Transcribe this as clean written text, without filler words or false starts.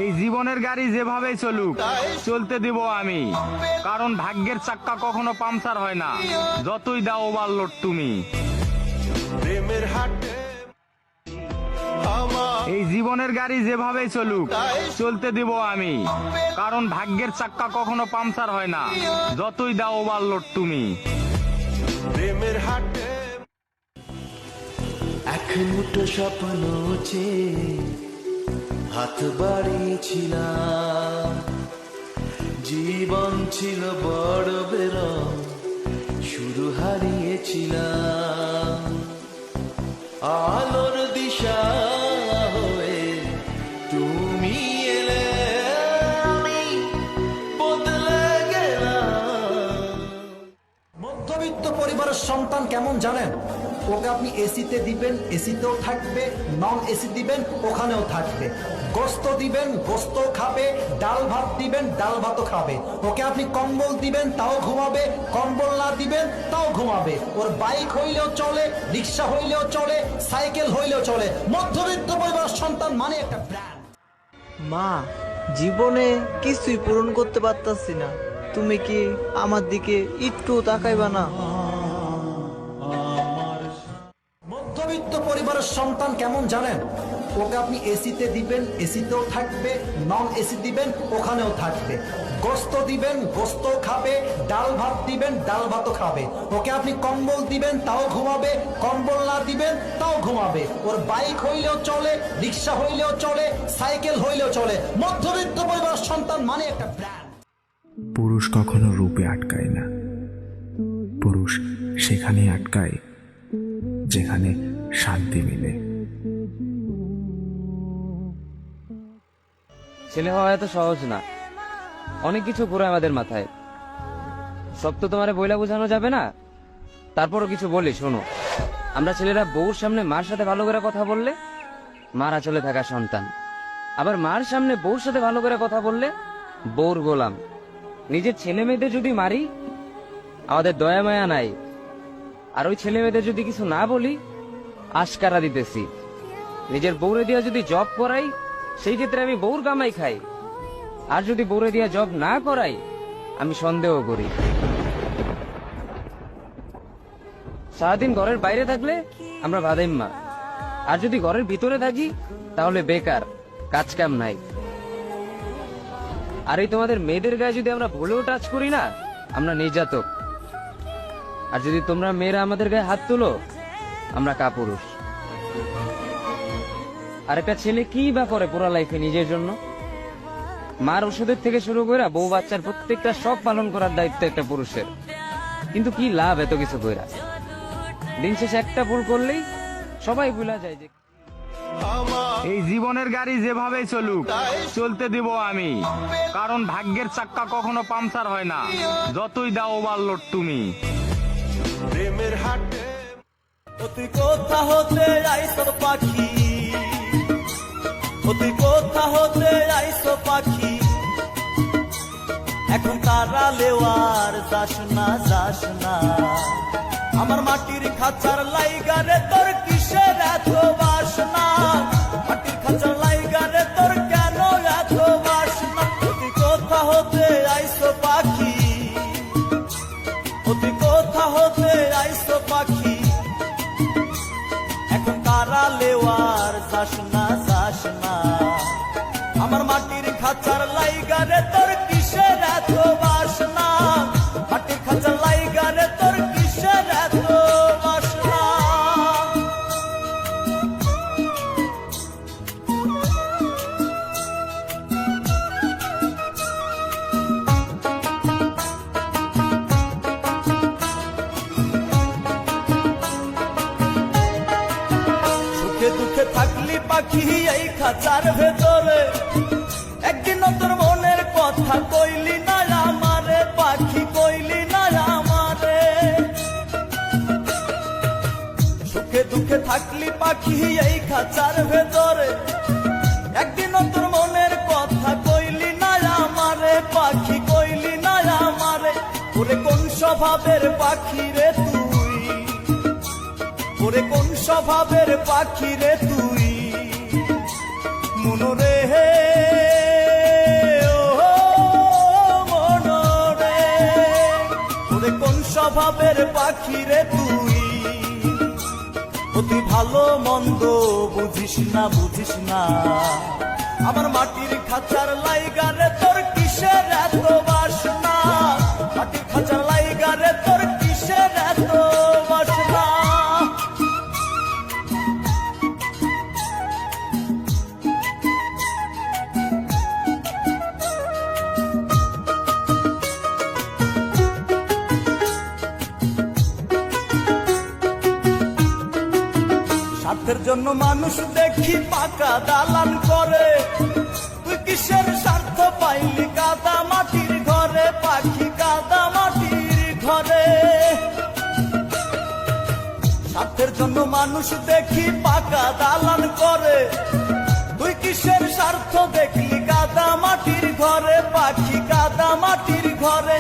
এই জীবনের গাড়ি যেভাবে চলুক চলতে দিব আমি, কারণ ভাগ্যের চাক্কা কখনো পাংচার হয় না, যতই দাও ওভারলোড তুমি। এই জীবনের গাড়ি যেভাবে চলুক চলতে দিব আমি, কারণ ভাগ্যের চাক্কা কখনো পাংচার হয় না, যতই দাও ওভারলোড তুমি। প্রেমের হাটে এক মুঠো স্বপ্ন চেয়ে হাত বাড়িয়েছিলাম, জীবন ছিল বড় বেরং, শুরু হারিয়েছিলাম। আলোর দিশা হয়ে তুমি এলে, আমি বদলে গেলাম। মধ্যবিত্ত পরিবারের সন্তান কেমন জানেন? ওকে আপনি এসিতে দিবেন, এসিতেও থাকবে, নন এসি দিবেন, ওখানেও থাকবে। গোস্ত দিবেন, গোস্ত খাবে, ডাল ভাত দিবেন, ডাল ভাতও খাবে। ওকে আপনি কম্বল দিবেন, তাও ঘুমাবে, কম্বল না দিবেন তাও ঘুমাবে। ওর বাইক হইলেও চলে, রিক্সা হইলেও চলে, সাইকেল হইলেও চলে। মধ্যবিত্ত পরিবারের সন্তান মানে একটা ব্র্যান্ড। মা, জীবনে কিছুই পূরণ করতে পারতাছি না, তুমি কি আমার দিকে একটু তাকাইবা না? মধ্যবিত্ত পরিবারের সন্তান কেমন জানেন? ওকে আপনি এসিতে দিবেন, এসিতেও থাকবে, নন এসি দিবেন, ওখানেও থাকবে। গোস্ত দিবেন, গোস্ত খাবে, ডাল ভাত দিবেন, ডাল ভাতও খাবে। ওকে আপনি কম্বল দিবেন, তাও ঘুমাবে, কম্বল না দিবেন তাও ঘুমাবে। ওর বাইক হইলেও চলে, রিক্সা হইলেও চলে, সাইকেল হইলেও চলে। মধ্যবিত্ত পরিবারের সন্তান মানে একটা ব্র্যান্ড। পুরুষ কখনো রূপে আটকায় না, পুরুষ সেখানে আটকায় যেখানে শান্তি মিলে। ছেলে হওয়া এত সহজ না, অনেক কিছু ঘুরে আমাদের মাথায়। সব তো তোমারে বইলা বোঝানো যাবে না, তারপরও কিছু বলি শোনো। আমরা ছেলেরা বউর সামনে মার সাথে ভালো করে কথা বললে মারা চলে থাকা সন্তান, আবার মার সামনে বউর সাথে ভালো করে কথা বললে বউর গোলাম। নিজের ছেলে মেয়েদের যদি মারি আমাদের দয়া মায়া নাই, আর ওই ছেলে মেয়েদের যদি কিছু না বলি আশকারা দিতেছি। নিজের বউরে দিয়া যদি জব করাই সেই ক্ষেত্রে আমি বউর কামাই খাই, আর যদি বউরে দিয়া জব না করাই আমি সন্দেহ করি। সারাদিন ঘরের বাইরে থাকলে আমরা ভাদাইম্মা, আর যদি ঘরের ভিতরে থাকি তাহলে বেকার, কাজ কাম নাই। আর এই তোমাদের মেয়েদের গায়ে যদি আমরা ভুলেও টাচ করি না আমরা নির্যাতক, আর যদি তোমরা মেয়েরা আমাদের গায়ে হাত তুলো আমরা কাপুরুষ। আর একটা ছেলে কি বা করে পুরো লাইফে নিজের জন্য? মার ওষুধের থেকে শুরু করে বউ বাচ্চার প্রত্যেকটা সব পালন করার দায়িত্ব একটা পুরুষের। কিন্তু কি লাভ এত কিছু কইরা? দিন শেষে একটা ভুল করলেই সবাই ভুলা যায় যে এই জীবনের গাড়ি যেভাবে চলুক চলতে দিব আমি, কারণ ভাগ্যের চাক্কা কখনো পাংচার হয় না, যতই দাও ওভারলোড তুমি। প্রেমের হাটে তুই কোথা হতে আইসো পাখি, তুই কোথা হতে আইসো পাখি, এখন তারা লেওয়ার যাস না, যাস না। আমার মাটির খাঁচার লাইগারে তোর কিসের এত বাসনা, মাটির খাঁচার লাইগারে তোর কেন এত বাসনা। তুই কোথা হতে আইসো পাখি, তুই কোথা হতে আইসো পাখি, এখন তারা লেওয়ার যাস না, যাস না। আমার মাটির খাঁচার লাইগারে তোর কিসের এত বাসনা, মাটির খাঁচার লাইগারে তোর কিসের এত বাসনা। সুখে দুঃখে থাকলি পাখি এই খাঁচার ভেতরে, একদিন তোর মনের কথা কইলি না আমারে পাখি, কইলি না আমারে। সুখে দুঃখে থাকলি পাখি এই খাঁচার ভেতরে, একদিন তোর মনের কথা কইলি না আমারে পাখি, কইলি না আমারে। ওরে কোন স্বভাবের পাখি রে তুই, ওরে কোন স্বভাবের পাখি রে তুই, মনরে স্বভাবের পাখি রে তুই, তুই ভালো মন্দ বুঝিস না, বুঝিস না। আমার মাটির খাঁচার লাইগারে তোর কিসের এত বাসনা, মাটির খাঁচার লাইগারে তোর কিসের এত বাসনা। স্বার্থের জন্য মানুষ দেখি পাকা দালান করে, তুই কিসের স্বার্থ পাইলি কাদা মাটির ঘরে, পাখি কাদা মাটির ঘরে। স্বার্থের জন্য মানুষ দেখি পাকা দালান করে, তুই কিসের স্বার্থ দেখলি কাদা মাটির ঘরে, পাখি কাদা মাটির ঘরে।